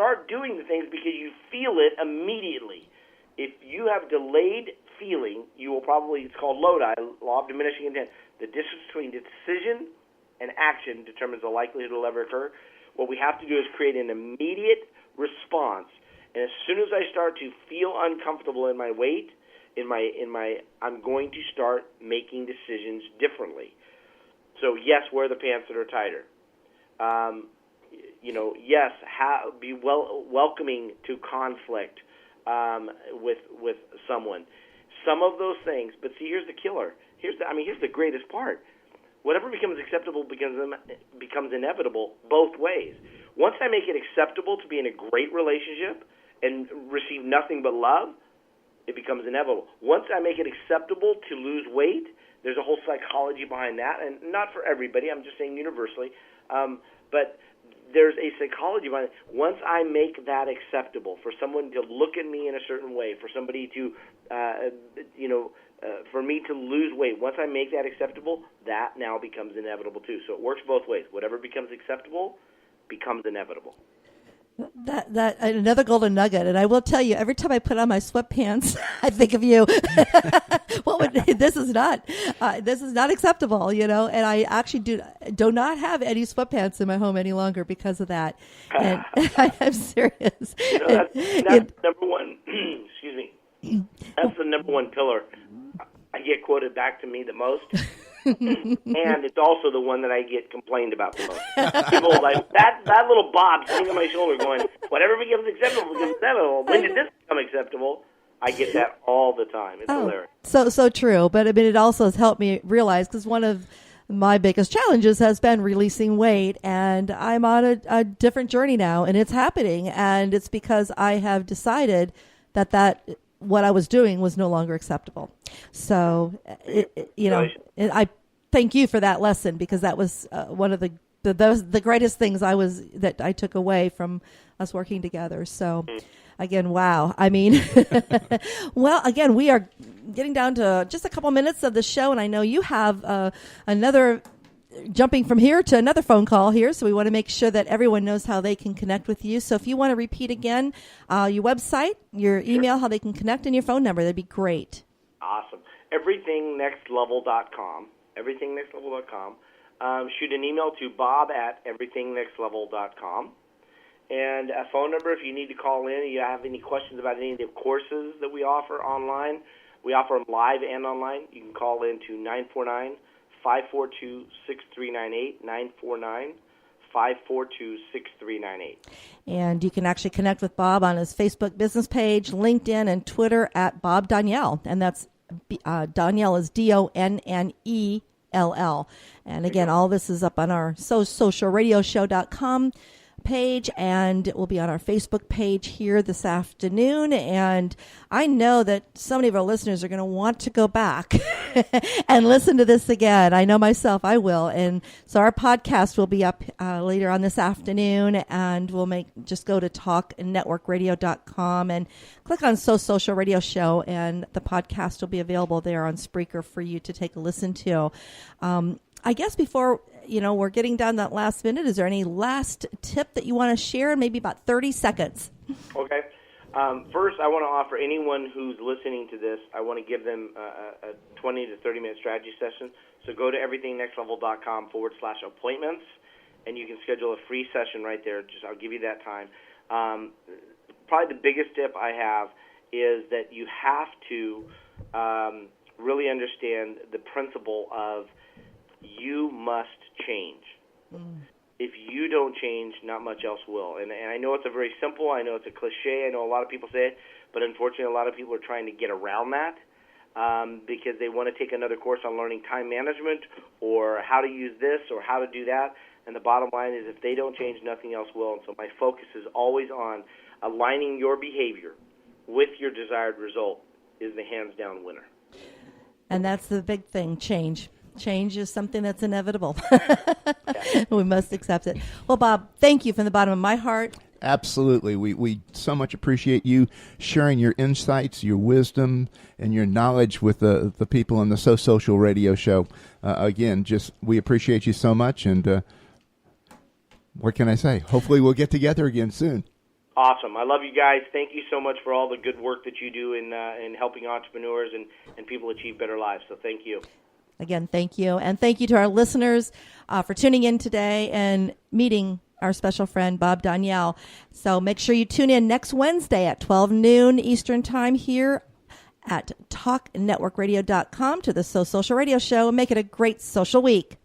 start doing the things because you feel it immediately. If you have delayed feeling, you will probably, it's called LODI, law of diminishing intent. The distance between decision and action determines the likelihood it will ever occur. What we have to do is create an immediate response. And as soon as I start to feel uncomfortable in my weight, I'm going to start making decisions differently. So yes, wear the pants that are tighter. Yes, be welcoming to conflict with someone. Some of those things, but see, here's the killer. Here's the greatest part. Whatever becomes acceptable becomes inevitable both ways. Once I make it acceptable to be in a great relationship and receive nothing but love, it becomes inevitable. Once I make it acceptable to lose weight, there's a whole psychology behind that, and not for everybody, I'm just saying universally, but there's a psychology behind it. Once I make that acceptable, for someone to look at me in a certain way, for somebody to, for me to lose weight, once I make that acceptable, that now becomes inevitable too. So it works both ways. Whatever becomes acceptable becomes inevitable. That another golden nugget, and I will tell you, every time I put on my sweatpants, I think of you. This is not acceptable, and I actually do not have any sweatpants in my home any longer because of that. And I'm serious. That's number one. Excuse me. That's the number one pillar. I get quoted back to me the most. And it's also the one that I get complained about the most. People are like, that little Bob sitting on my shoulder going, whatever becomes acceptable becomes acceptable. When did this become acceptable? I get that all the time. It's hilarious. So true. But it also has helped me realize, because one of my biggest challenges has been releasing weight, and I'm on a different journey now, and it's happening. And it's because I have decided that what I was doing was no longer acceptable. So, I thank you for that lesson, because that was one of the greatest things that I took away from us working together. So, again, wow. I mean, well, again, we are getting down to just a couple minutes of the show, and I know you have another jumping from here to another phone call here, so we want to make sure that everyone knows how they can connect with you. So if you want to repeat again your website, your email, how they can connect, and your phone number, that'd be great. Awesome. EverythingNextLevel.com. EverythingNextLevel.com. Shoot an email to bob@EverythingNextLevel.com. And a phone number if you need to call in, if you have any questions about any of the courses that we offer online. We offer them live and online. You can call in to 949-542-6398, 949-542-6398. And you can actually connect with Bob on his Facebook business page, LinkedIn, and Twitter at Bob Donnell. And that's Donnell is DONNELL. And again, all this is up on our socialradioshow.com page, and it will be on our Facebook page here this afternoon. And I know that so many of our listeners are going to want to go back and listen to this again. I know myself, I will. And so our podcast will be up later on this afternoon, and just go to talknetworkradio.com and click on Social Radio Show, and the podcast will be available there on Spreaker for you to take a listen to. I guess before we're getting down that last minute, is there any last tip that you want to share in maybe about 30 seconds? Okay. First, I want to offer anyone who's listening to this, I want to give them a 20 to 30-minute strategy session. So go to everythingNextLevel.com/appointments, and you can schedule a free session right there. I'll give you that time. Probably the biggest tip I have is that you have to really understand the principle of you must change. If you don't change, not much else will. And I know it's very simple. I know it's a cliche. I know a lot of people say it, but unfortunately a lot of people are trying to get around that because they want to take another course on learning time management or how to use this or how to do that. And the bottom line is if they don't change, nothing else will. And so my focus is always on aligning your behavior with your desired result is the hands-down winner. And that's the big thing, change. Change is something that's inevitable. We must accept it. Well, Bob, thank you from the bottom of my heart. Absolutely. We so much appreciate you sharing your insights, your wisdom, and your knowledge with the people on the Social Radio Show. Again, we appreciate you so much, and what can I say? Hopefully we'll get together again soon. Awesome. I love you guys. Thank you so much for all the good work that you do in helping entrepreneurs and people achieve better lives. So thank you. Again, thank you. And thank you to our listeners for tuning in today and meeting our special friend, Bob Donnell. So make sure you tune in next Wednesday at 12 noon Eastern Time here at talknetworkradio.com to the So Social Radio Show, and make it a great social week.